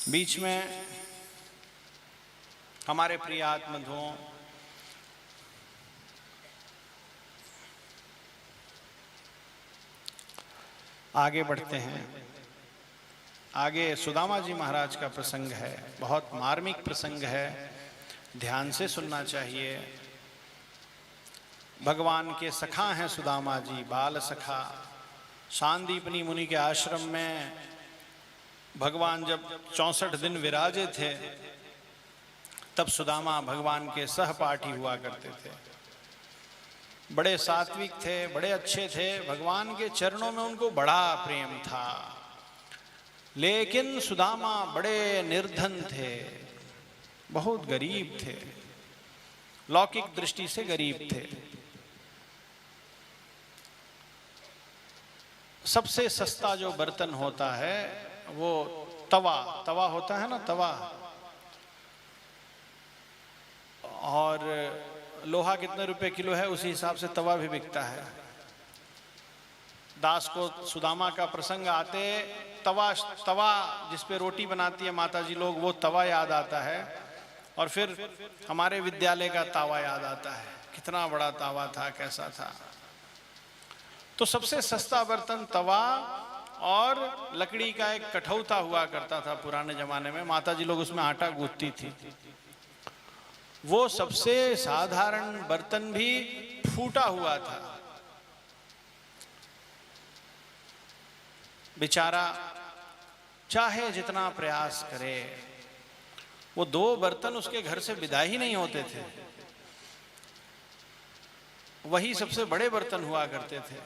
बीच में हमारे प्रिय आत्मधुओं आगे बढ़ते हैं। आगे सुदामा जी महाराज का प्रसंग है, बहुत मार्मिक प्रसंग है, ध्यान से सुनना चाहिए। भगवान के सखा हैं सुदामा जी, बाल सखा। सांदीपनी मुनि के आश्रम में भगवान जब 64 दिन विराजे थे तब सुदामा भगवान के सहपाठी हुआ करते थे। बड़े सात्विक थे, बड़े अच्छे थे, भगवान के चरणों में उनको बड़ा प्रेम था। लेकिन सुदामा बड़े निर्धन थे, बहुत गरीब थे, लौकिक दृष्टि से गरीब थे। सबसे सस्ता जो बर्तन होता है वो तवा होता है ना, तवा। और लोहा कितने रुपए किलो है उसी हिसाब से तवा भी बिकता है। दास को सुदामा का प्रसंग आते तवा जिस पे रोटी बनाती है माता जी लोग, वो तवा याद आता है। और फिर हमारे विद्यालय का तावा याद आता है, कितना बड़ा तावा था, कैसा था। तो सबसे सस्ता बर्तन तवा, और लकड़ी का एक कठौता हुआ करता था पुराने जमाने में, माता जी लोग उसमें आटा गूंथती थी। वो सबसे साधारण बर्तन भी फूटा हुआ था। बेचारा चाहे जितना प्रयास करे, वो 2 बर्तन उसके घर से विदा ही नहीं होते थे। वही सबसे बड़े बर्तन हुआ करते थे।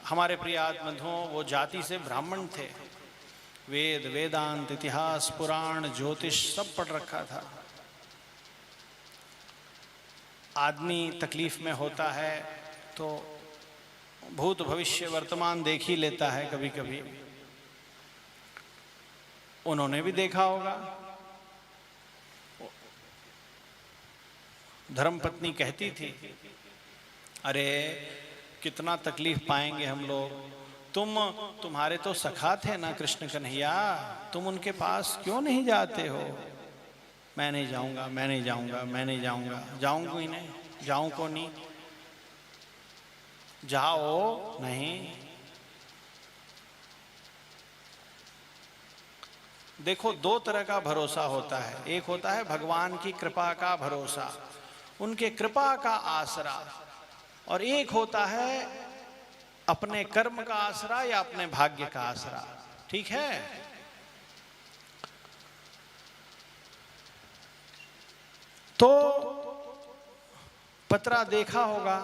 हमारे प्रिय आत्मधुओं, वो जाति से ब्राह्मण थे, वेद वेदांत इतिहास पुराण ज्योतिष सब पढ़ रखा था। आदमी तकलीफ में होता है तो भूत भविष्य वर्तमान देख ही लेता है कभी कभी। उन्होंने भी देखा होगा। धर्मपत्नी कहती थी, अरे कितना तकलीफ पाएंगे हम लोग, तुम्हारे तो सखा थे ना कृष्ण कन्हैया, तुम उनके पास क्यों नहीं जाते हो? मैं नहीं जाऊंगा, मैं नहीं जाऊंगा, मैं नहीं जाऊंगा। जाऊंगा ही नहीं, जाऊं को नहीं, जाओ नहीं। देखो, 2 तरह का भरोसा होता है। एक होता है भगवान की कृपा का भरोसा, उनके कृपा का आसरा, और एक होता है अपने कर्म का आसरा या अपने भाग्य का आसरा। ठीक है? तो पतरा देखा होगा।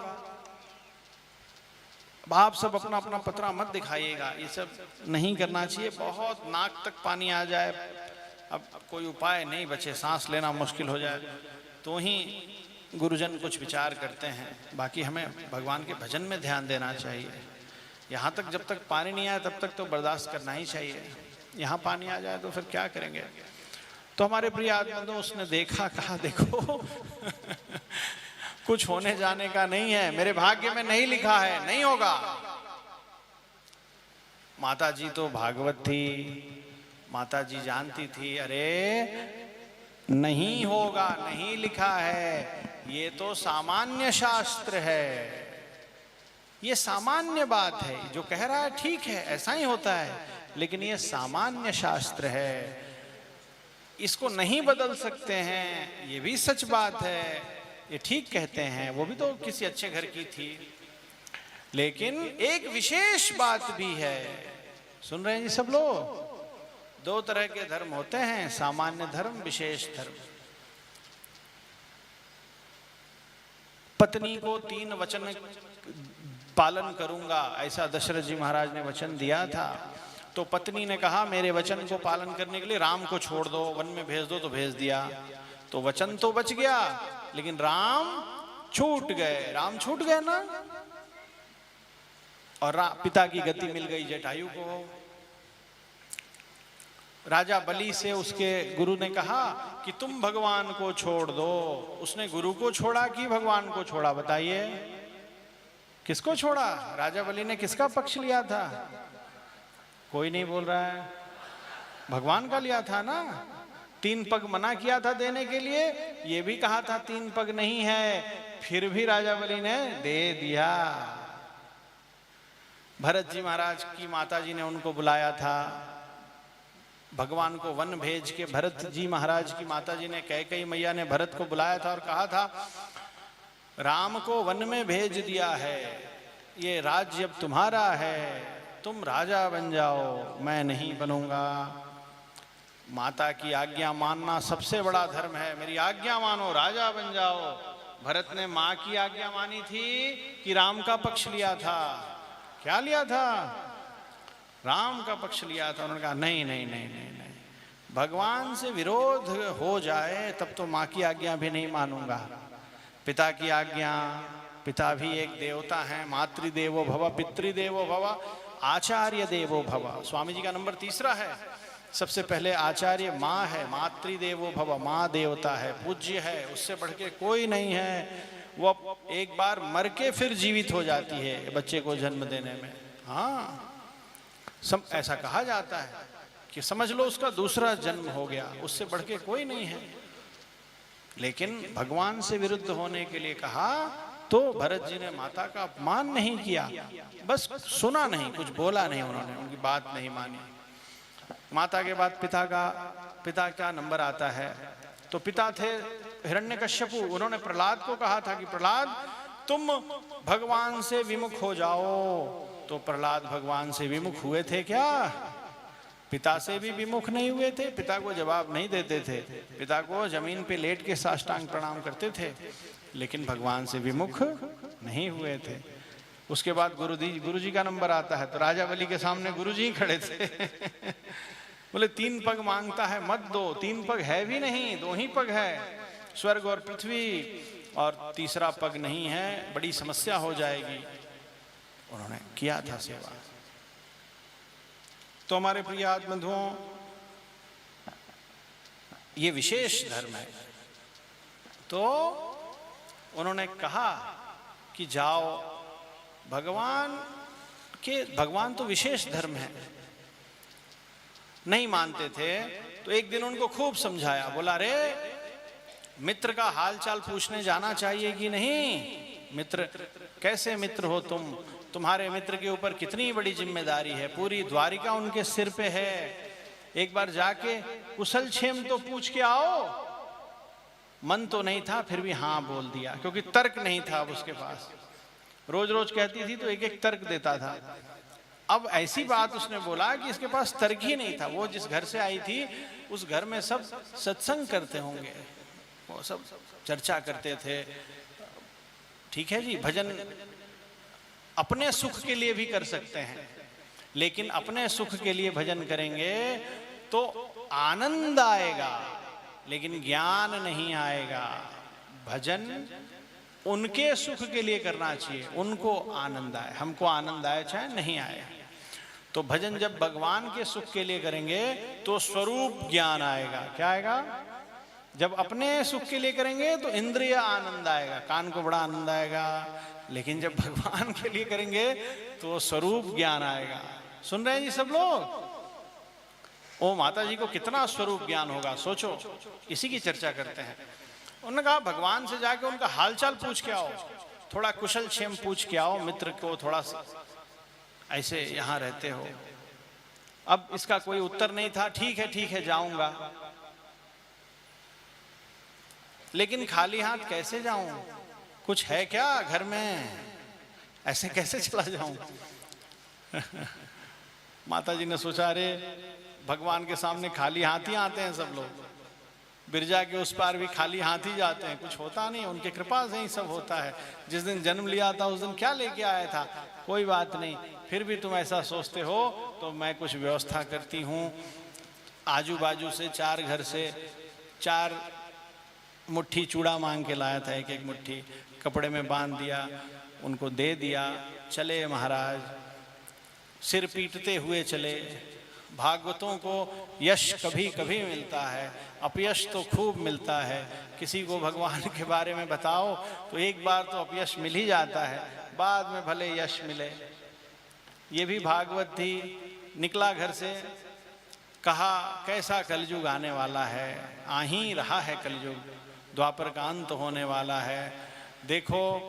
आप सब अपना अपना पतरा मत दिखाइएगा, ये सब नहीं करना चाहिए। बहुत नाक तक पानी आ जाए, अब कोई उपाय नहीं बचे, सांस लेना मुश्किल हो जाए तो ही गुरुजन कुछ विचार करते हैं। बाकी हमें भगवान के भजन में ध्यान देना चाहिए। यहाँ तक जब तक पानी नहीं आया तब तक तो बर्दाश्त करना ही चाहिए। यहाँ पानी आ जाए तो फिर क्या करेंगे? तो हमारे प्रिय आत्मा, उसने देखा, कहा देखो कुछ होने जाने का नहीं है, मेरे भाग्य में नहीं लिखा है, नहीं होगा। माता जी तो भागवत थी, माता जी जानती थी, अरे नहीं होगा, नहीं लिखा है, ये तो सामान्य शास्त्र है, ये सामान्य बात है। जो कह रहा है ठीक है, ऐसा ही होता है, लेकिन ये सामान्य शास्त्र है, इसको नहीं बदल सकते हैं, ये भी सच बात है। ये ठीक कहते हैं, वो भी तो किसी अच्छे घर की थी। लेकिन एक विशेष बात भी है, सुन रहे हैं जी सब लोग? 2 तरह के धर्म होते हैं, सामान्य धर्म, विशेष धर्म। पत्नी को 3 वचन पालन करूंगा, ऐसा दशरथ जी महाराज ने वचन दिया था। तो पत्नी ने कहा, मेरे वचन को पालन करने के लिए राम को छोड़ दो, वन में भेज दो, तो भेज दिया। तो वचन तो बच गया, लेकिन राम छूट गए। राम छूट गए ना, और पिता की गति मिल गई जटायु को। राजा बलि से उसके गुरु ने कहा कि तुम भगवान को छोड़ दो। उसने गुरु को छोड़ा कि भगवान को छोड़ा? बताइए, किसको छोड़ा? राजा बलि ने किसका पक्ष लिया था? कोई नहीं बोल रहा है। भगवान का लिया था ना, 3 पग मना किया था देने के लिए, ये भी कहा था 3 पग नहीं है, फिर भी राजा बलि ने दे दिया। भरत जी महाराज की माता जी ने उनको बुलाया था, भगवान को वन भेज के भरत जी महाराज की माता जी ने, कैकेयी मैया ने भरत को बुलाया था और कहा था राम को वन में भेज दिया है, ये राज्य अब तुम्हारा है, तुम राजा बन जाओ, मैं नहीं बनूंगा। माता की आज्ञा मानना सबसे बड़ा धर्म है, मेरी आज्ञा मानो, राजा बन जाओ। भरत ने माँ की आज्ञा मानी थी कि राम का पक्ष लिया था? क्या लिया था? राम का पक्ष लिया था। उन्होंने कहा नहीं नहीं नहीं नहीं नहीं, भगवान से विरोध हो जाए तब तो माँ की आज्ञा भी नहीं मानूंगा। पिता की आज्ञा, पिता भी एक देवता है, मातृदेवो भव पितृदेवो भव आचार्य देवो भव। स्वामी जी का नंबर 3 है। सबसे पहले आचार्य माँ है, मातृदेवो भव, माँ देवता है, पूज्य है, उससे बढ़ के कोई नहीं है। वो एक बार मर के फिर जीवित हो जाती है बच्चे को जन्म देने में। हाँ, ऐसा कहा जाता है कि समझ लो उसका दूसरा जन्म हो गया, उससे बढ़ के कोई नहीं है। लेकिन भगवान से विरुद्ध होने के लिए कहा तो भरत जी ने माता का अपमान नहीं किया, बस सुना नहीं, कुछ बोला नहीं उन्होंने, उनकी बात नहीं मानी। माता के बाद पिता का नंबर आता है। तो पिता थे हिरण्यकश्यपु, उन्होंने प्रहलाद को कहा था कि प्रहलाद तुम भगवान से विमुख हो जाओ। तो प्रहलाद भगवान से विमुख हुए थे क्या? पिता से भी विमुख नहीं हुए थे, पिता को जवाब नहीं देते थे, पिता को जमीन पे लेट के साष्टांग प्रणाम करते थे, लेकिन भगवान से विमुख नहीं हुए थे। उसके बाद गुरु जी का नंबर आता है। तो राजा बलि के सामने गुरु जी खड़े थे बोले 3 पग मांगता है, मत दो, 3 पग है भी नहीं, 2 ही पग है, स्वर्ग और पृथ्वी, और तीसरा पग नहीं है, बड़ी समस्या हो जाएगी। उन्होंने किया था सेवा। तो हमारे प्रिय आत्मबंधुओं, ये विशेष धर्म है। तो उन्होंने कहा कि जाओ, भगवान तो विशेष धर्म है। नहीं मानते थे तो एक दिन उनको खूब समझाया, बोला रे मित्र का हालचाल पूछने जाना चाहिए कि नहीं? मित्र कैसे मित्र हो तुम? तुम्हारे मित्र के ऊपर कितनी बड़ी जिम्मेदारी है, पूरी द्वारिका उनके सिर पे है। एक बार जाके कुशल क्षेम तो पूछ के आओ। मन तो नहीं था, फिर भी हाँ बोल दिया, क्योंकि तर्क नहीं था अब उसके पास। रोज रोज कहती थी तो एक एक तर्क देता था। अब ऐसी बात उसने बोला कि इसके पास तर्क ही नहीं था। वो जिस घर से आई थी उस घर में सब सत्संग करते होंगे, वो सब चर्चा करते थे। ठीक है जी, भजन अपने सुख के लिए भी कर सकते हैं, लेकिन अपने सुख के लिए भजन करेंगे तो आनंद आएगा, लेकिन ज्ञान नहीं आएगा। भजन उनके सुख के लिए करना चाहिए, उनको आनंद आए, हमको आनंद आए चाहे नहीं आए। तो भजन जब भगवान के सुख के लिए करेंगे तो स्वरूप ज्ञान आएगा। क्या आएगा? जब अपने सुख के लिए करेंगे तो इंद्रिय आनंद आएगा, कान को बड़ा आनंद आएगा, लेकिन जब भगवान के लिए करेंगे तो स्वरूप ज्ञान आएगा। सुन रहे हैं जी सब लोग? ओ माता जी को कितना स्वरूप ज्ञान होगा, सोचो। इसी की चर्चा करते हैं। उन्होंने कहा भगवान से जाके उनका हालचाल पूछ के आओ, थोड़ा कुशल क्षेम पूछ के आओ, मित्र को थोड़ा ऐसे यहाँ रहते हो। अब इसका कोई उत्तर नहीं था। ठीक है जाऊंगा, लेकिन खाली हाथ कैसे जाऊं? कुछ है क्या घर में? ऐसे कैसे चला जाऊं? माता जी ने सोचा, अरे भगवान के सामने खाली हाथ ही आते हैं सब लोग, बिरजा के उस पार भी खाली हाथ ही जाते हैं, कुछ होता नहीं, उनके कृपा से ही सब होता है। जिस दिन जन्म लिया था उस दिन क्या लेके आया था? कोई बात नहीं, फिर भी तुम ऐसा सोचते हो तो मैं कुछ व्यवस्था करती हूँ। आजू बाजू से 4 घर से 4 मुट्ठी चूड़ा मांग के लाया था, एक एक मुट्ठी कपड़े में बांध दिया, उनको दे दिया। चले महाराज, सिर पीटते हुए चले। भागवतों को यश कभी कभी मिलता है, अपयश तो खूब मिलता है। किसी को भगवान के बारे में बताओ तो एक बार तो अपयश मिल ही जाता है, बाद में भले यश मिले। ये भी भागवत थी, निकला घर से, कहा कैसा कलयुग आने वाला है, आ ही रहा है कलयुग, द्वापर का अंत होने वाला है। देखो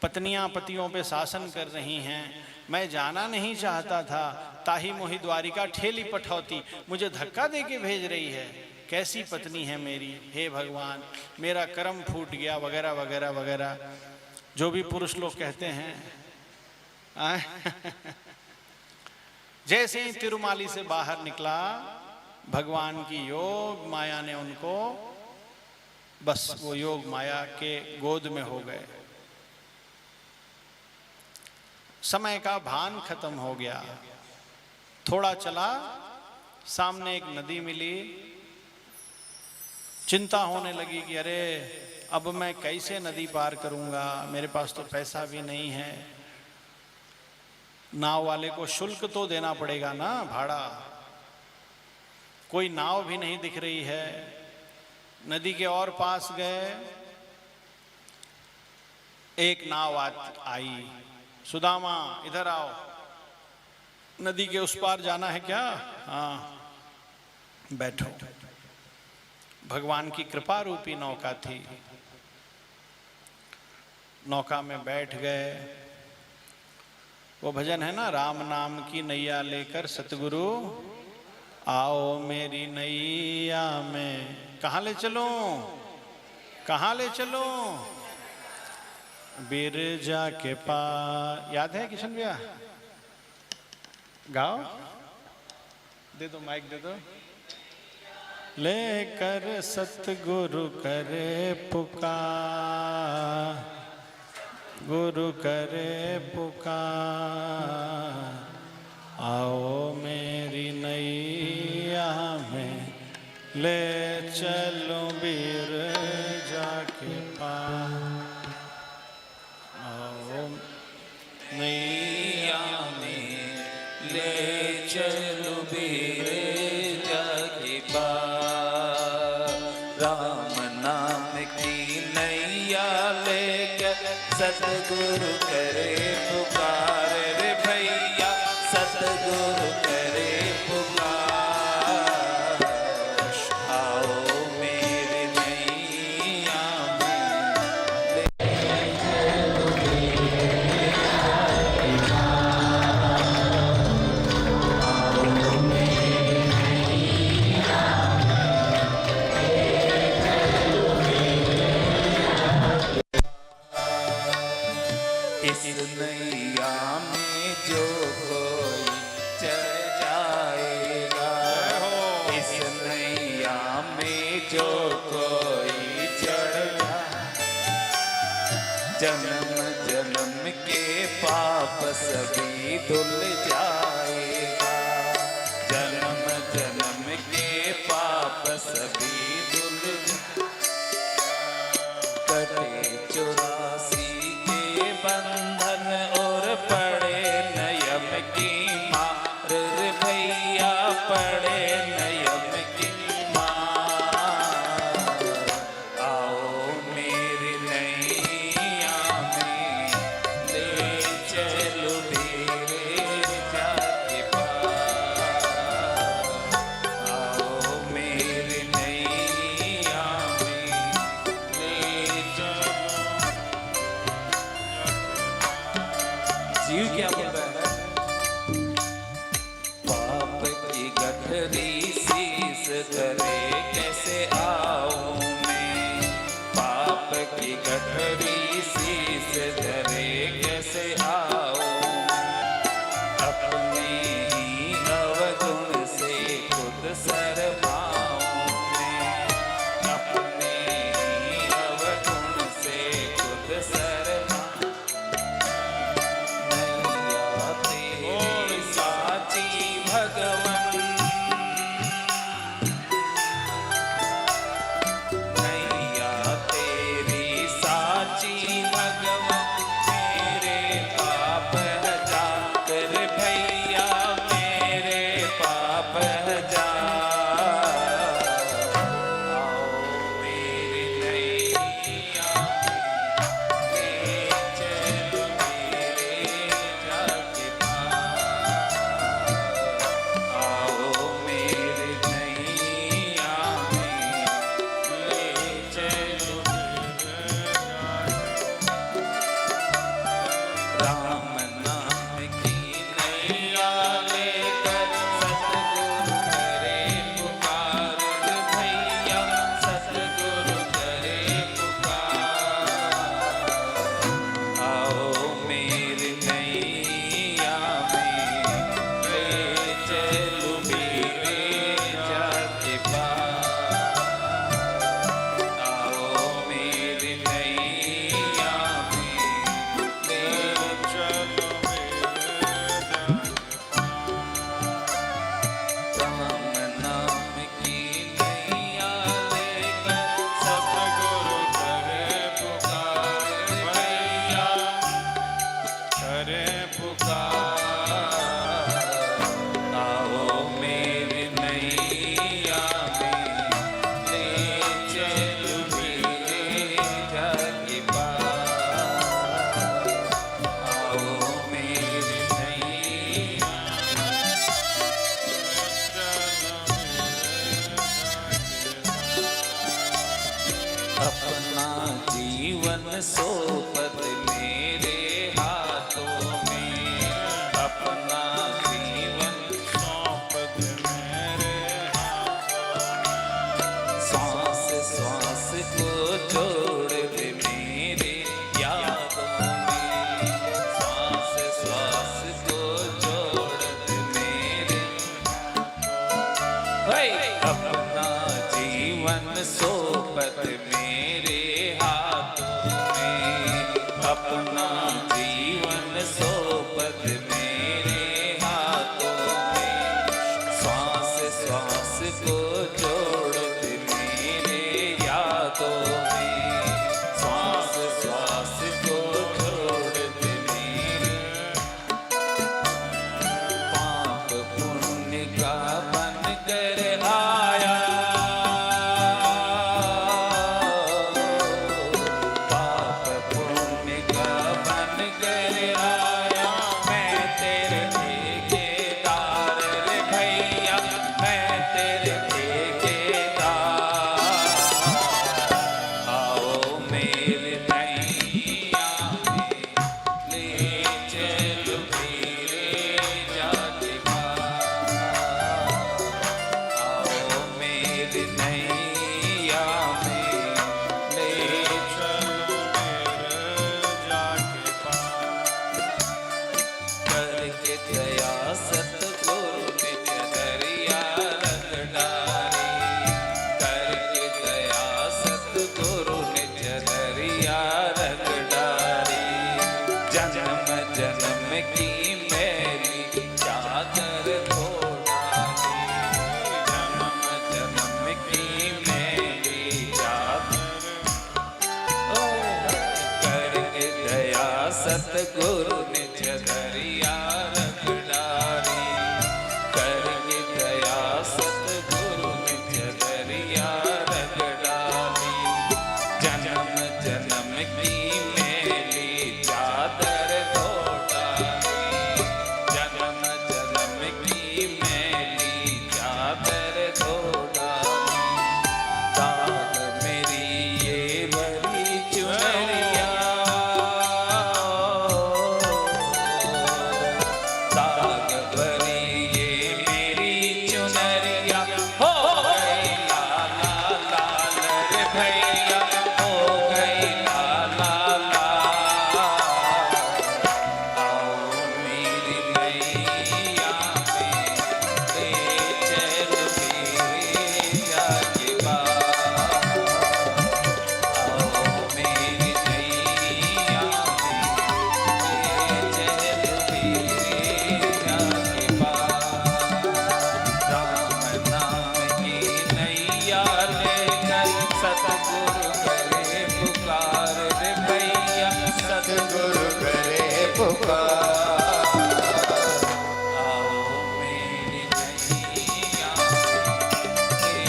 पत्नियां पतियों पे शासन कर रही हैं, मैं जाना नहीं चाहता था, ताही मोही द्वारिका ठेली पठौती, मुझे धक्का दे के भेज रही है, कैसी पत्नी है मेरी, हे भगवान मेरा कर्म फूट गया, वगैरह वगैरह वगैरह जो भी पुरुष लोग कहते हैं। जैसे ही तिरुमाली से बाहर निकला, भगवान की योग माया ने उनको बस वो योग माया के गोद में हो गए। समय का भान खत्म हो गया। थोड़ा चला, सामने एक नदी मिली, चिंता होने लगी कि अरे अब मैं कैसे नदी पार करूंगा, मेरे पास तो पैसा भी नहीं है, नाव वाले को शुल्क तो देना पड़ेगा ना, भाड़ा, कोई नाव भी नहीं दिख रही है। नदी के और पास गए, एक नाव आई, सुदामा इधर आओ, नदी के उस पार जाना है क्या? हाँ बैठो। भगवान की कृपा रूपी नौका थी, नौका में बैठ गए। वो भजन है ना, राम नाम की नैया लेकर सतगुरु आओ मेरी नैया में, कहाँ ले चलो, कहाँ ले चलो, बिरजा के पार। याद है किशन भैया? गाओ, दे दो माइक दे दो। लेकर सतगुरु करे पुकार, गुरु करे पुकार, आओ मेरी नैया में ले चलो बिरजा के पार, आओ नैया में ले चलो बिरजा के पार। राम नाम की नैया लेकर सतगुरु करे पुकार, रे भैया सतगुरु करे पुकार, आओ मेरे नैया में ले चलो इस नैया में जो कोई चढ़ जाएगा, इस नैया में जो कोई चढ़ जाएगा, जन्म जन्म के पाप सभी धुल जाएगा, जन्म जन्म के पाप सभी धुल कटे 84 बंधन और पड़े नयम की मार, रे भैया पड़े नयम की मार, आओ मेरी नैया में ले चलो बिरजा के पार, आओ मेरी नैया में ले चलो। जीव क्या बोल रहा है? पाप की गठरी शीस धरे कैसे आऊं मैं, पाप की गठरी शीस धरे कैसे आऊं, अपने ही अवगुण से खुद शर्माऊं मैं, अपने ही अवगुण से खुद शर्माऊं, नैया तेरी साची भगवन, नैया तेरी साची भगवन, मेरे पास सोपत मेरे हाथों में, अपना जीवन सौंपत मेरे हाथों में। सांस सांस को जोड़ दे मेरे यादों में, सांस सांस को जोड़ दे मेरे, अपना जीवन सोपत मेरे हाथों में, अपना जीवन सोपत मेरे हाथों में, श्वास श्वास को जोड़ दे मेरे यादों में, श्वास श्वास को जोड़ दे मेरे, पाप पुण्य का बन कर आया, पाप पुण्य का बन कर आया, मैं तेरे ठेकेदार रे भैया, मैं तेरे ठेकेदार, आओ मेरे नैया में ले चलो मेरे जाके पार, आओ मेरे नैया में ले चलो मेरे जाके पार। करके दया सतगुरु निज दरिया रंग डारी, करके दया सतगुरु निज दरिया रंग डारी, जन्म जन्म की मेरी चादर धो डाली, जन्म जन्म की मेरी चादर, करके दया सतगुरु निज दरिया रंग डारी, करके दया सतगुरु निज दरिया रंग डारी, जन्म जन्म की मेरी चादर धो डाली, जन्म जन्म की मेरी चादर धो डाली, दाग मेरी ये भरी चुनरिया, दाग भरी ये मेरी चुनरिया, हो गई लाल लाल रे भैया, हो गई लाल लाल, आओ मेरी नैया में ले चलो मेरे जाके पार, आओ मेरी नैया में ले चलो मेरे जाके पार, राम नाम की नैया लेकर सतगुरु करे पुकार रे भैया, सतगुरु करे पुकार, आओ मेरी नैया ले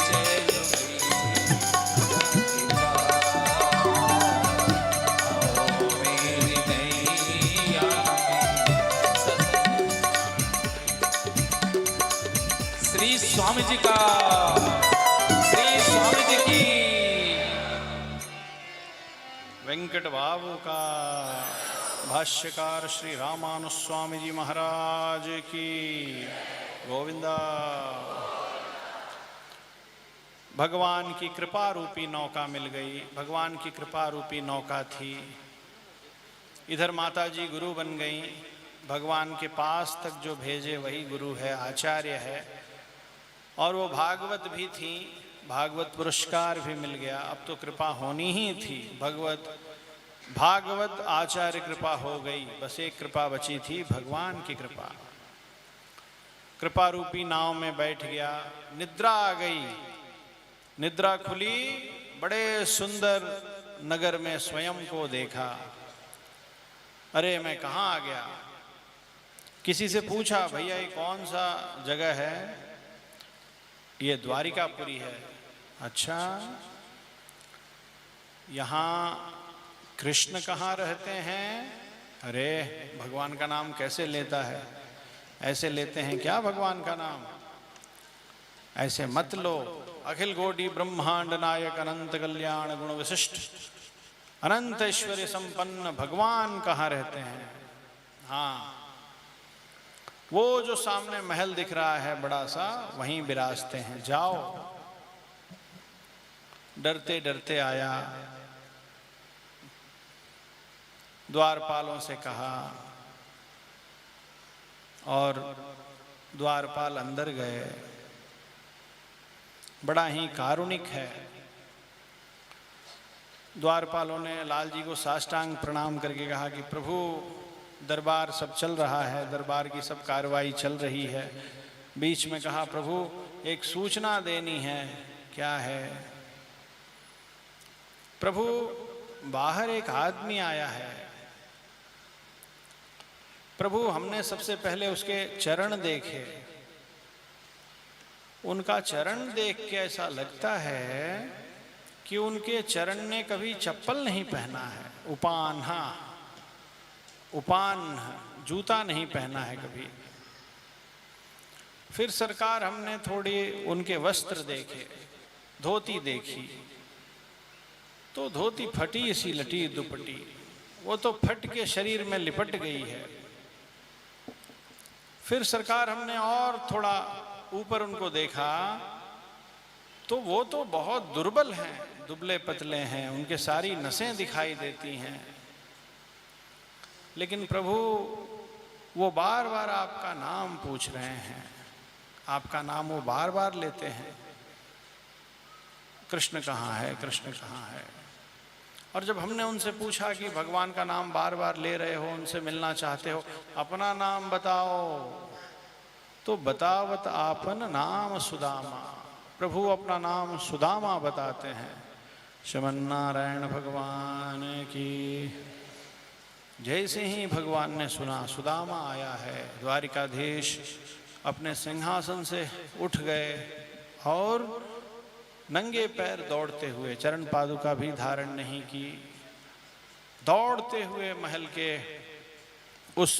चलो मेरे पार, आओ मेरी नैया श्री स्वामी जी का, श्री स्वामी जी की, वेंकट बाबू का, भाष्यकार श्री रामानुज स्वामी जी महाराज की गोविंदा। भगवान की कृपा रूपी नौका मिल गई, भगवान की कृपा रूपी नौका थी। इधर माता जी गुरु बन गई, भगवान के पास तक जो भेजे वही गुरु है, आचार्य है, और वो भागवत भी थी, भागवत पुरस्कार भी मिल गया। अब तो कृपा होनी ही थी, भागवत आचार्य कृपा हो गई, बस एक कृपा बची थी, भगवान की कृपा। कृपा रूपी नाव में बैठ गया, निद्रा आ गई, निद्रा खुली, बड़े सुंदर नगर में स्वयं को देखा। अरे मैं कहाँ आ गया? किसी से पूछा, भैया ये कौन सा जगह है? ये द्वारिकापुरी है। अच्छा, यहाँ कृष्ण कहाँ रहते हैं? अरे भगवान का नाम कैसे लेता है? ऐसे लेते हैं क्या भगवान का नाम? ऐसे मत लो। अखिल कोटि ब्रह्मांड नायक अनंत कल्याण गुण विशिष्ट अनंत ऐश्वर्य संपन्न भगवान कहाँ रहते हैं? हाँ, वो जो सामने महल दिख रहा है बड़ा सा, वहीं विराजते हैं। जाओ। डरते डरते आया, द्वारपालों से कहा, और द्वारपाल अंदर गए। बड़ा ही कारुणिक है। द्वारपालों ने लाल जी को साष्टांग प्रणाम करके कहा कि प्रभु, दरबार सब चल रहा है, दरबार की सब कार्रवाई चल रही है। बीच में कहा, प्रभु एक सूचना देनी है। क्या है? प्रभु, बाहर एक आदमी आया है। प्रभु, हमने सबसे पहले उसके चरण देखे। उनका चरण देख के ऐसा लगता है कि उनके चरण ने कभी चप्पल नहीं पहना है। उपान जूता नहीं पहना है कभी। फिर सरकार, हमने थोड़ी उनके वस्त्र देखे, धोती देखी, तो धोती फटी सी लटी दुपटी, वो तो फट के शरीर में लिपट गई है। फिर सरकार, हमने और थोड़ा ऊपर उनको देखा, तो वो तो बहुत दुर्बल हैं, दुबले पतले हैं, उनके सारी नसें दिखाई देती हैं। लेकिन प्रभु, वो बार बार आपका नाम पूछ रहे हैं, आपका नाम वो बार बार लेते हैं, कृष्ण कहाँ है, कृष्ण कहाँ है। और जब हमने उनसे पूछा कि भगवान का नाम बार बार ले रहे हो, उनसे मिलना चाहते हो, अपना नाम बताओ, तो बतावत आपन नाम सुदामा। प्रभु अपना नाम सुदामा बताते हैं। श्रीमन्नारायण भगवान की। जैसे ही भगवान ने सुना सुदामा आया है, द्वारिकाधीश अपने सिंहासन से उठ गए और नंगे पैर दौड़ते हुए, चरण पादुका भी धारण नहीं की, दौड़ते हुए महल के उस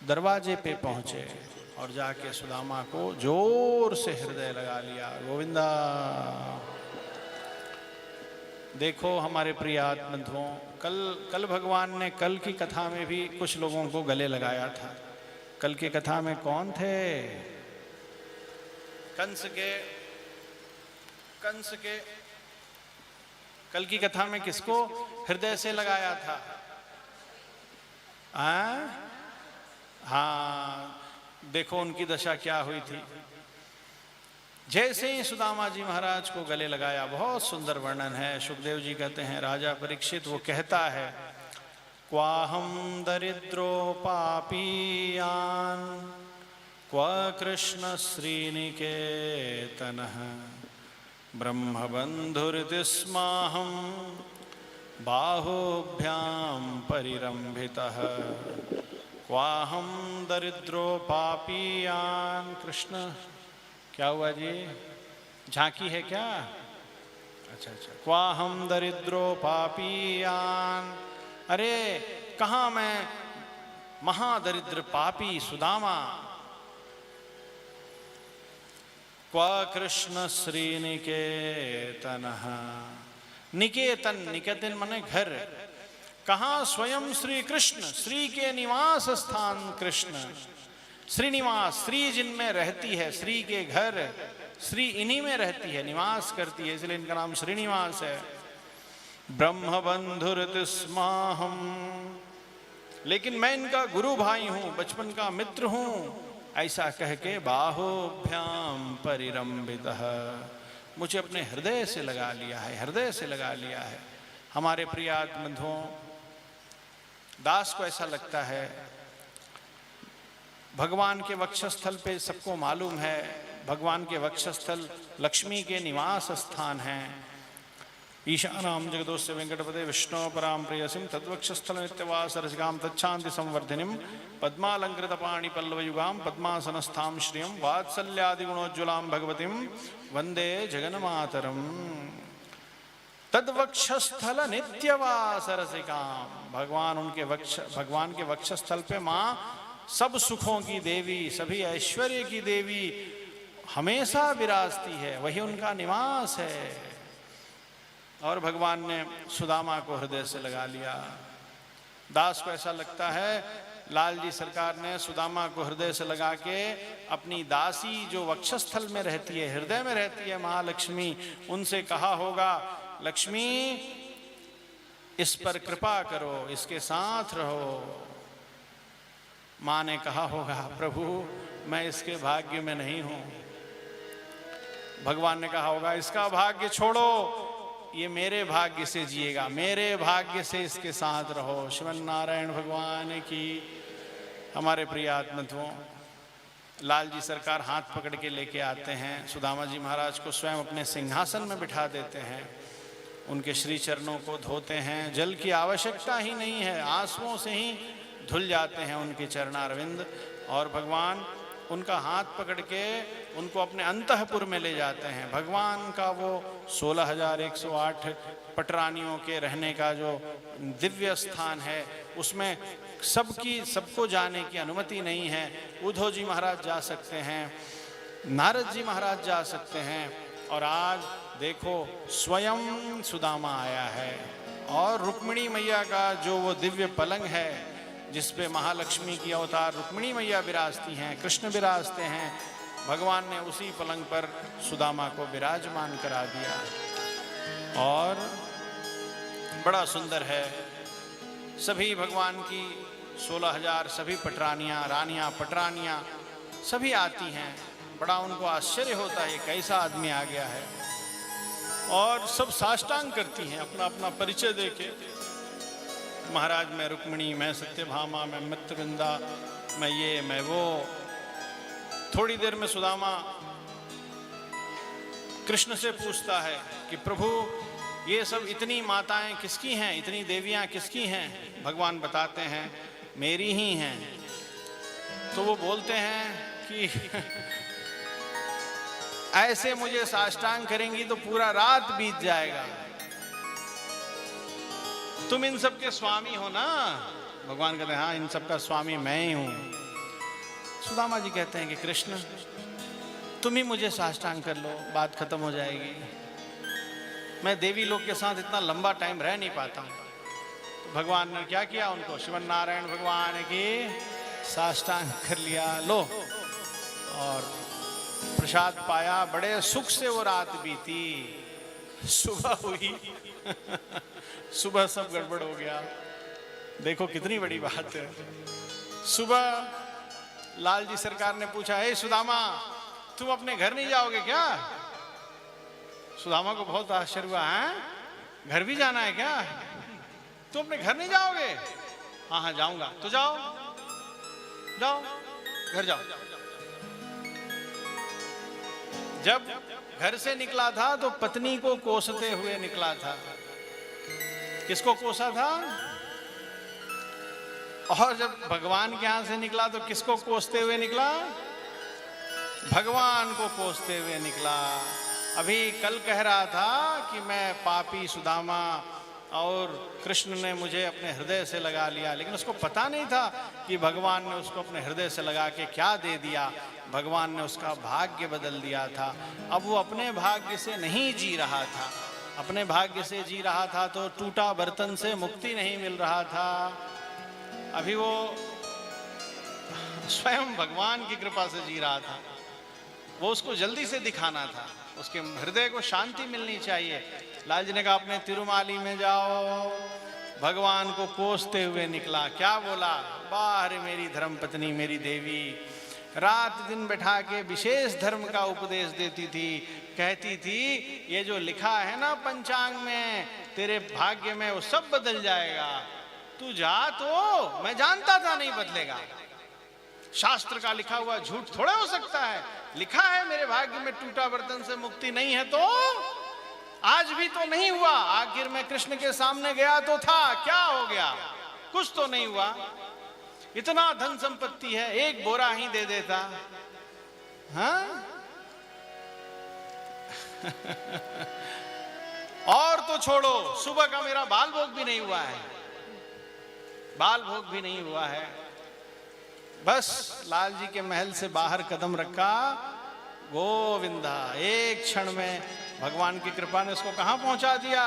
दरवाजे पे पहुंचे और जाके सुदामा को जोर से हृदय लगा लिया। गोविंदा। देखो हमारे प्रिय आत्मबंधुओं, कल भगवान ने कल की कथा में भी कुछ लोगों को गले लगाया था। कल की कथा में कौन थे? कंस के कल की कथा में किसको हृदय से लगाया था? हाँ, देखो उनकी दशा क्या हुई थी। जैसे ही सुदामा जी महाराज को गले लगाया, बहुत सुंदर वर्णन है। सुखदेव जी कहते हैं, राजा परीक्षित वो कहता है, क्वाहम दरिद्रो पापीयान क्व कृष्ण श्रीनिकेतनः ब्रह्मबंधुरिति स्माहं बाहुभ्याम परिरंभितः। क्वाहम दरिद्रो पापीयान। कृष्ण क्या हुआ जी? झांकी है क्या? अच्छा। क्वाहम दरिद्रो पापीयान। अरे कहाँ मैं महादरिद्र पापी सुदामा। क्वा कृष्ण श्रीनिकेतनः। निकेतन माने घर। कहाँ? स्वयं श्री कृष्ण, श्री के निवास स्थान कृष्ण। श्रीनिवास, श्री जिनमें रहती है, श्री के घर, श्री इन्हीं में रहती है, निवास करती है, इसलिए इनका नाम श्रीनिवास है। ब्रह्मबंधुरिति स्माहं। लेकिन मैं इनका गुरु भाई हूँ, बचपन का मित्र हूँ, ऐसा कह के बाहुभ्याम परिरंभितः, मुझे अपने हृदय से लगा लिया है, हृदय से लगा लिया है। हमारे प्रिय आत्मबंधुओं, दास को ऐसा लगता है भगवान के वक्षस्थल पे, सबको मालूम है भगवान के वक्षस्थल लक्ष्मी के निवास स्थान हैं। ईशानां जगदोस्य वेंकटपते विष्णु परां प्रेयसीं तद्वक्षस्थल नित्यवास रसिकां तच्छान्ति संवर्धिनीं पद्मालंकृत पाणि पल्लवयुगां पद्मासनस्थां श्रियं वात्सल्यादिगुणोज्ज्वलां भगवतीं वंदे जगन्मातरम्। तद्वक्षस्थल नित्यवास रसिकां। भगवान के वक्षस्थल पे माँ सब सुखों की देवी, सभी ऐश्वर्य की देवी हमेशा विराजती है, वही उनका निवास है। और भगवान ने सुदामा को हृदय से लगा लिया। दास को ऐसा लगता है लाल जी सरकार ने सुदामा को हृदय से लगा के अपनी दासी जो वक्षस्थल में रहती है, हृदय में रहती है महालक्ष्मी, उनसे कहा होगा, लक्ष्मी इस पर कृपा करो, इसके साथ रहो। माँ ने कहा होगा, प्रभु मैं इसके भाग्य में नहीं हूं। भगवान ने कहा होगा, इसका भाग्य छोड़ो, ये मेरे भाग्य से जिएगा, मेरे भाग्य से इसके साथ रहो। श्रीमन नारायण भगवान की। हमारे प्रिय आत्मत्वों, लाल जी सरकार हाथ पकड़ के लेके आते हैं, सुदामा जी महाराज को स्वयं अपने सिंहासन में बिठा देते हैं, उनके श्री चरणों को धोते हैं। जल की आवश्यकता ही नहीं है, आंसुओं से ही धुल जाते हैं उनके चरणारविंद। और भगवान उनका हाथ पकड़ के उनको अपने अंतःपुर में ले जाते हैं। भगवान का वो 16,108 पटरानियों के रहने का जो दिव्य स्थान है, उसमें सबको जाने की अनुमति नहीं है। उद्धव जी महाराज जा सकते हैं, नारद जी महाराज जा सकते हैं। और आज देखो स्वयं सुदामा आया है, और रुक्मिणी मैया का जो वो दिव्य पलंग है जिसपे महालक्ष्मी की अवतार रुक्मिणी मैया विराजती हैं, कृष्ण विराजते हैं, भगवान ने उसी पलंग पर सुदामा को विराजमान करा दिया। और बड़ा सुंदर है, सभी भगवान की 16,000 सभी पटरानियाँ, रानियाँ, पटरानियाँ सभी आती हैं। बड़ा उनको आश्चर्य होता है, कैसा आदमी आ गया है। और सब साष्टांग करती हैं, अपना अपना परिचय देके, महाराज मैं रुक्मिणी, मैं सत्यभामा, मैं मित्रविंदा, मैं ये मैं वो। थोड़ी देर में सुदामा कृष्ण से पूछता है कि प्रभु ये सब इतनी माताएं किसकी हैं, इतनी देवियां किसकी हैं? भगवान बताते हैं मेरी ही हैं। तो वो बोलते हैं कि ऐसे मुझे साष्टांग करेंगी तो पूरा रात बीत जाएगा, तुम इन सब के स्वामी हो ना? भगवान कहते हैं हाँ, इन सब का स्वामी मैं ही हूं। सुदामा जी कहते हैं कि कृष्ण तुम ही मुझे साष्टांग कर लो, बात खत्म हो जाएगी। मैं देवी लोग के साथ इतना लंबा टाइम रह नहीं पाता हूं। तो भगवान ने क्या किया, उनको श्रीमन नारायण भगवान की साष्टांग कर लिया। लो, और प्रसाद पाया, बड़े सुख से वो रात बीती। सुबह हुई सुबह सब गड़बड़ हो गया। देखो कितनी बड़ी बात है। सुबह लाल जी सरकार ने पूछा, हे सुदामा तुम अपने घर नहीं जाओगे क्या? सुदामा को बहुत आश्चर्य हुआ, है घर भी जाना है क्या? तुम अपने घर नहीं जाओगे? हाँ हाँ जाऊंगा। तो जाओ जाओ घर जाओ। जब घर से निकला था तो पत्नी को कोसते हुए निकला था। किसको कोसा था? और जब भगवान के यहां से निकला तो किसको कोसते हुए निकला? भगवान को कोसते हुए निकला। अभी कल कह रहा था कि मैं पापी सुदामा और कृष्ण ने मुझे अपने हृदय से लगा लिया, लेकिन उसको पता नहीं था कि भगवान ने उसको अपने हृदय से लगा के क्या दे दिया। भगवान ने उसका भाग्य बदल दिया था। अब वो अपने भाग्य से नहीं जी रहा था, अपने भाग्य से जी रहा था तो टूटा बर्तन से मुक्ति नहीं मिल रहा था। अभी वो स्वयं भगवान की कृपा से जी रहा था। वो उसको जल्दी से दिखाना था, उसके हृदय को शांति मिलनी चाहिए। लाल जी ने कहा अपने तिरुमाली में जाओ। भगवान को कोसते हुए निकला। क्या बोला? बाहर मेरी धर्मपत्नी, मेरी देवी रात दिन बैठा के विशेष धर्म का उपदेश देती थी। कहती थी ये जो लिखा है ना पंचांग में तेरे भाग्य में, वो सब बदल जाएगा, तू जा। तो मैं जानता था नहीं बदलेगा। शास्त्र का लिखा हुआ झूठ थोड़ा हो सकता है। लिखा है मेरे भाग्य में टूटा बर्तन से मुक्ति नहीं है, तो आज भी तो नहीं हुआ। आखिर मैं कृष्ण के सामने गया तो था, क्या हो गया? कुछ तो नहीं हुआ। इतना धन संपत्ति है, एक बोरा ही दे देता। हाँ और तो छोड़ो, सुबह का मेरा बाल भोग भी नहीं हुआ है, बाल भोग भी नहीं हुआ है। बस लाल जी के महल से बाहर कदम रखा, गोविंदा एक क्षण में भगवान की कृपा ने उसको कहाँ पहुंचा दिया?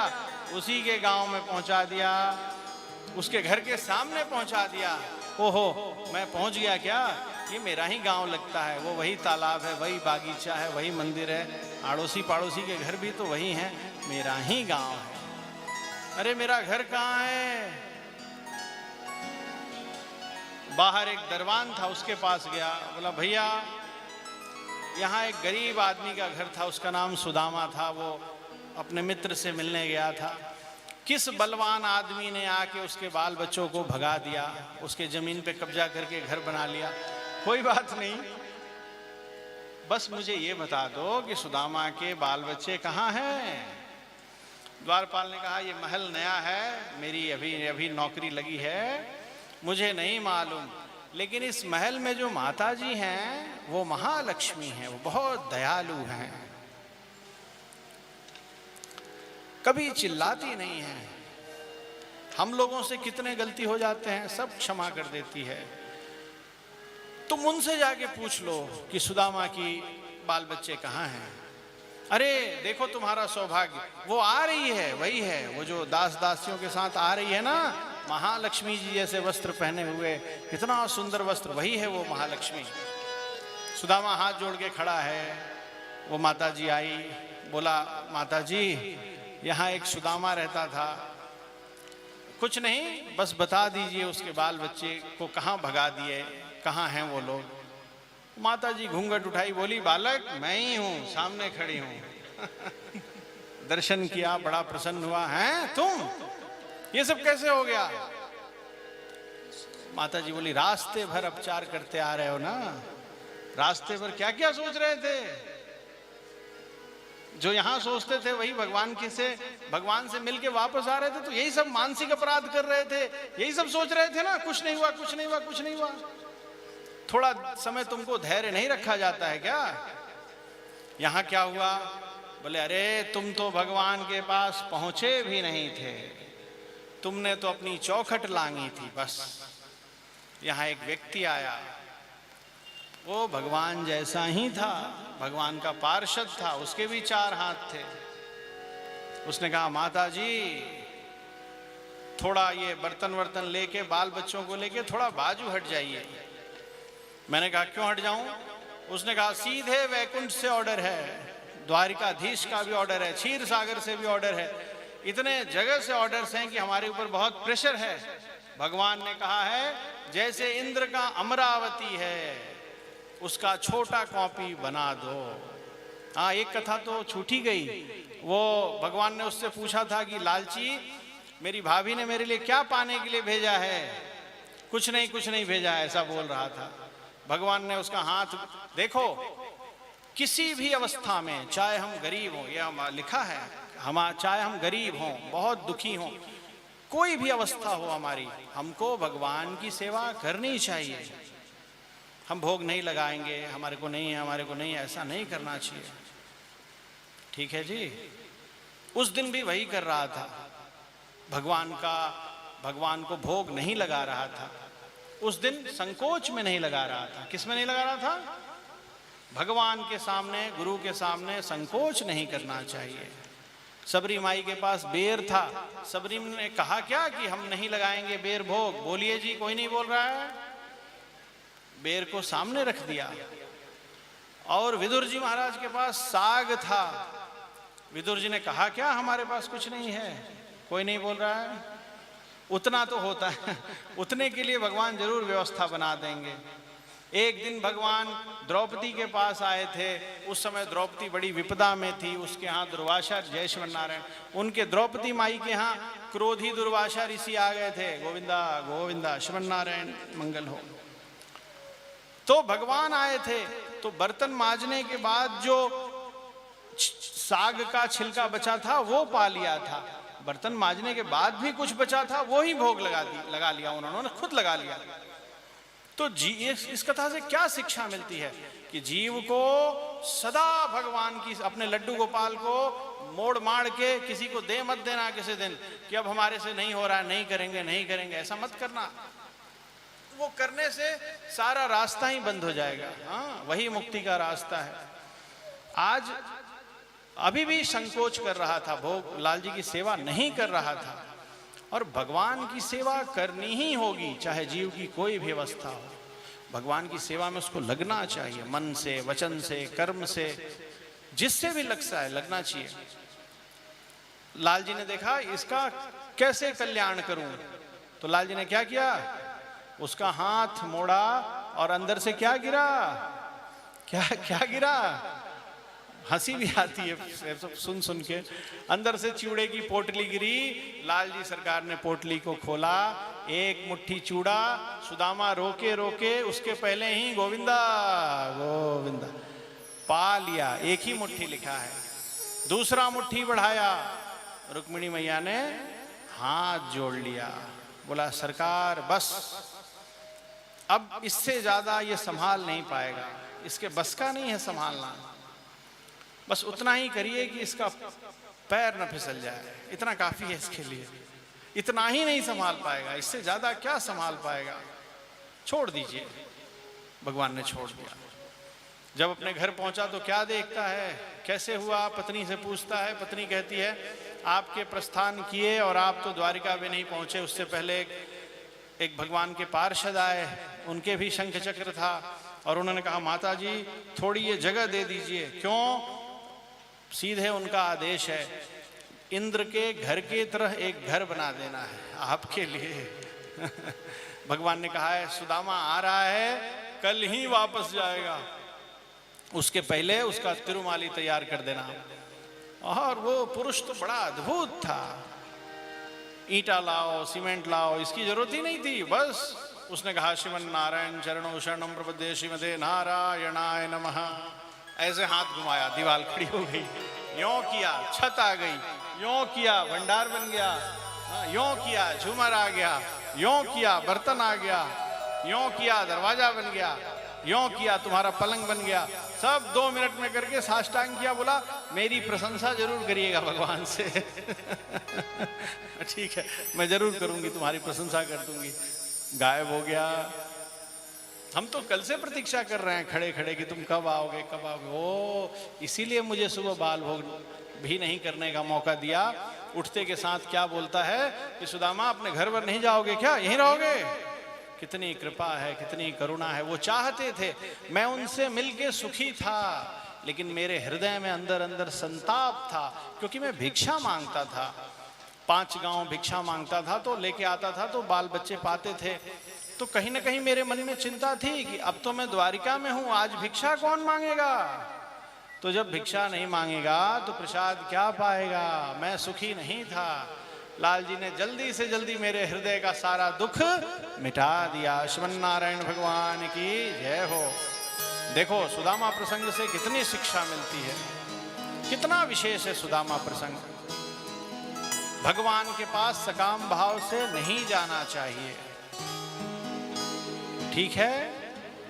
उसी के गांव में पहुंचा दिया, उसके घर के सामने पहुंचा दिया। ओहो, मैं पहुंच गया क्या? ये मेरा ही गांव लगता है। वो वही तालाब है, वही बागीचा है, वही मंदिर है, आड़ोसी पड़ोसी के घर भी तो वही हैं, मेरा ही गांव है। अरे मेरा घर कहाँ है? बाहर एक दरबान था, उसके पास गया, बोला भैया यहाँ एक गरीब आदमी का घर था, उसका नाम सुदामा था, वो अपने मित्र से मिलने गया था। किस बलवान आदमी ने आके उसके बाल बच्चों को भगा दिया, उसके जमीन पे कब्जा करके घर बना लिया। कोई बात नहीं, बस मुझे ये बता दो कि सुदामा के बाल बच्चे कहाँ हैं? द्वारपाल ने कहा ये महल नया है, मेरी अभी नौकरी लगी है, मुझे नहीं मालूम, लेकिन इस महल में जो माता जी हैं वो महालक्ष्मी हैं, वो बहुत दयालु हैं, कभी चिल्लाती नहीं हैं, हम लोगों से कितने गलती हो जाते हैं, सब क्षमा कर देती है। तुम उनसे जाके पूछ लो कि सुदामा की बाल बच्चे कहाँ हैं। अरे देखो तुम्हारा सौभाग्य, वो आ रही है, वही है, वो जो दास दासियों के साथ आ रही है ना, महालक्ष्मी जी जैसे वस्त्र पहने हुए, कितना सुंदर वस्त्र, वही है वो महालक्ष्मी। सुदामा हाथ जोड़ के खड़ा है। वो माता जी आई, बोला माता जी यहाँ एक सुदामा रहता था, कुछ नहीं, बस बता दीजिए उसके बाल बच्चे को कहाँ भगा दिए, कहाँ हैं वो लोग। माता जी घूंघट उठाई, बोली बालक मैं ही हूँ, सामने खड़ी हूँ। दर्शन किया, बड़ा प्रसन्न हुआ, हैं तुम, ये सब कैसे हो गया? माता जी बोली रास्ते भर अपचार करते आ रहे हो ना, रास्ते भर क्या क्या सोच रहे थे? जो यहाँ सोचते थे वही भगवान से मिलके वापस आ रहे थे, तो यही सब मानसिक अपराध कर रहे थे, यही सब सोच रहे थे ना, कुछ नहीं हुआ, कुछ नहीं हुआ, कुछ नहीं हुआ। थोड़ा समय तुमको धैर्य नहीं रखा जाता है क्या? यहाँ क्या हुआ? बोले अरे तुम तो भगवान के पास पहुंचे भी नहीं थे, तुमने तो अपनी चौखट लांगी थी बस। यहाँ एक व्यक्ति आया, वो भगवान जैसा ही था, भगवान का पार्षद था, उसके भी 4 हाथ थे। उसने कहा माता जी थोड़ा ये बर्तन वर्तन लेके, बाल बच्चों को लेके थोड़ा बाजू हट जाइए। मैंने कहा क्यों हट जाऊं? उसने कहा सीधे वैकुंठ से ऑर्डर है, द्वारिकाधीश का भी ऑर्डर है, क्षीर सागर से भी ऑर्डर है, इतने जगह से ऑर्डर्स हैं कि हमारे ऊपर बहुत प्रेशर है। भगवान ने कहा है जैसे इंद्र का अमरावती है, उसका छोटा कॉपी बना दो। हाँ, एक कथा तो छूटी गई। वो भगवान ने उससे पूछा था कि लालची मेरी भाभी ने मेरे लिए क्या पाने के लिए भेजा है? कुछ नहीं भेजा है, ऐसा बोल रहा था। भगवान ने उसका हाथ, देखो किसी भी अवस्था में, चाहे हम गरीब हों, यह लिखा है, चाहे हम गरीब हों, बहुत दुखी हों, कोई भी अवस्था हो हमारी, हमको भगवान की सेवा करनी चाहिए। हम भोग नहीं लगाएंगे, हमारे को नहीं है, ऐसा नहीं करना चाहिए। ठीक है जी। उस दिन भी वही कर रहा था, भगवान को भोग नहीं लगा रहा था। उस दिन संकोच में नहीं लगा रहा था। किस में नहीं लगा रहा था? भगवान के सामने, गुरु के सामने संकोच नहीं करना चाहिए। सबरी माई के पास बेर था, सबरी ने कहा क्या कि हम नहीं लगाएंगे बेर भोग? बोलिए जी, कोई नहीं बोल रहा है। बेर को सामने रख दिया। और विदुर जी महाराज के पास साग था, विदुर जी ने कहा क्या हमारे पास कुछ नहीं है? कोई नहीं बोल रहा है। उतना तो होता है, उतने के लिए भगवान जरूर व्यवस्था बना देंगे। एक दिन भगवान द्रौपदी के पास आए थे, उस समय द्रौपदी बड़ी विपदा में थी, उसके यहाँ दुर्वासा, जय श्री नारायण, उनके द्रौपदी माई के यहाँ क्रोधी दुर्वासा ऋषि आ गए थे। गोविंदा गोविंदा, श्री नारायण मंगल हो। तो भगवान आए थे, तो बर्तन मांजने के बाद जो साग का छिलका बचा था वो पा लिया था, बर्तन मांजने के बाद भी कुछ बचा था, वो ही भोग लगा लिया उन्होंने, खुद लगा लिया। तो इस कथा से क्या शिक्षा मिलती है कि जीव को सदा भगवान की, अपने लड्डू गोपाल को मोड़ माड़ के किसी को दे मत देना किसी दिन कि अब हमारे से नहीं हो रहा है, नहीं करेंगे, ऐसा मत करना। वो करने से सारा रास्ता ही बंद हो जाएगा। हाँ, वही मुक्ति का रास्ता है। आज अभी भी संकोच कर रहा था, भोग लाल जी की सेवा नहीं कर रहा था। और भगवान की सेवा करनी ही होगी, चाहे जीव की कोई भी अवस्था हो। भगवान की सेवा में उसको लगना चाहिए, मन से, वचन से, कर्म से, जिससे भी लगता है लगना चाहिए। लाल जी ने देखा इसका कैसे कल्याण करूं, तो लाल जी ने क्या किया, उसका हाथ मोड़ा और अंदर से क्या गिरा, क्या क्या गिरा, हंसी भी आती है सब सुन सुन के। अंदर से चूड़े की पोटली गिरी, लाल जी सरकार ने पोटली को खोला, एक मुट्ठी चूड़ा, सुदामा रोके रोके उसके पहले ही गोविंदा गोविंदा पा लिया, एक ही मुट्ठी लिखा है। दूसरा मुट्ठी बढ़ाया, रुक्मिणी मैया ने हाथ जोड़ लिया, बोला सरकार बस, अब इससे ज्यादा ये संभाल नहीं पाएगा, इसके बस का नहीं है संभालना, बस उतना ही करिए कि इसका पैर न फिसल जाए, इतना काफी है इसके लिए, इतना ही नहीं संभाल पाएगा, इससे ज्यादा क्या संभाल पाएगा, छोड़ दीजिए। भगवान ने छोड़ दिया। जब अपने घर पहुंचा तो क्या देखता है, कैसे हुआ, पत्नी से पूछता है। पत्नी कहती है आपके प्रस्थान किए और आप तो द्वारिका में नहीं पहुंचे, उससे पहले एक भगवान के पार्षद आए, उनके भी शंख चक्र था, और उन्होंने कहा माता जी थोड़ी ये जगह दे दीजिए। क्यों? सीधे उनका आदेश है, इंद्र के घर की तरह एक घर बना देना है आपके लिए। भगवान ने कहा है सुदामा आ रहा है, कल ही वापस जाएगा, उसके पहले उसका तिरुमाली तैयार कर देना। और वो पुरुष तो बड़ा अद्भुत था, ईंटा लाओ, सीमेंट लाओ, इसकी जरूरत ही नहीं थी, बस उसने कहा श्रीमन नारायण चरणों शरणम प्रपद्ये श्रीमते नारायणाय नमः, ऐसे हाथ घुमाया, दीवार खड़ी हो गई, यों किया छत आ गई, यों किया भंडार बन गया, यों किया झूमर आ गया, यों किया बर्तन आ गया, यों किया दरवाजा बन गया, यों किया तुम्हारा पलंग बन गया, सब 2 मिनट में करके साष्टांग किया। बोला मेरी प्रशंसा जरूर करिएगा भगवान से। ठीक है मैं जरूर करूंगी, तुम्हारी प्रशंसा कर दूंगी। गायब हो गया। हम तो कल से प्रतीक्षा कर रहे हैं खड़े खड़े कि तुम कब आओगे कब आओगे। ओ इसीलिए मुझे सुबह बाल भोग भी नहीं करने का मौका दिया। उठते के साथ क्या बोलता है कि सुदामा अपने घर पर नहीं जाओगे क्या, यहीं रहोगे? कितनी कृपा है, कितनी करुणा है। वो चाहते थे, मैं उनसे मिलके सुखी था, लेकिन मेरे हृदय में अंदर अंदर संताप था, क्योंकि मैं भिक्षा मांगता था, 5 गांव भिक्षा मांगता था, तो लेके आता था तो बाल बच्चे पाते थे। तो कहीं ना कहीं मेरे मन में चिंता थी कि अब तो मैं द्वारिका में हूं, आज भिक्षा कौन मांगेगा? तो जब भिक्षा नहीं मांगेगा तो प्रसाद क्या पाएगा? मैं सुखी नहीं था। लाल जी ने जल्दी से जल्दी मेरे हृदय का सारा दुख मिटा दिया। श्रीमन नारायण भगवान की जय हो। देखो सुदामा प्रसंग से कितनी शिक्षा मिलती है, कितना विशेष है सुदामा प्रसंग। भगवान के पास सकाम भाव से नहीं जाना चाहिए, ठीक है,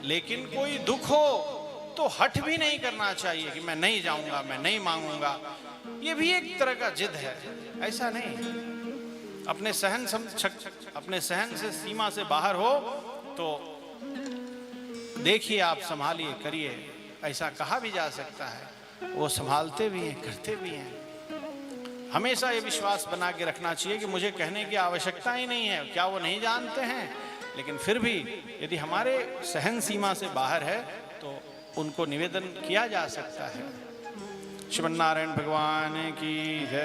लेकिन कोई दुख हो तो हठ भी नहीं करना चाहिए कि मैं नहीं जाऊंगा, मैं नहीं मांगूंगा। ये भी एक तरह का जिद है, ऐसा नहीं। अपने सहन से सीमा से बाहर हो तो देखिए, आप संभालिए, करिए, ऐसा कहा भी जा सकता है। वो संभालते भी हैं, करते भी हैं। हमेशा ये विश्वास बना के रखना चाहिए कि मुझे कहने की आवश्यकता ही नहीं है। क्या वो नहीं जानते हैं? लेकिन फिर भी यदि हमारे सहन सीमा से बाहर है तो उनको निवेदन किया जा सकता है। श्रीमन नारायण भगवान की जय।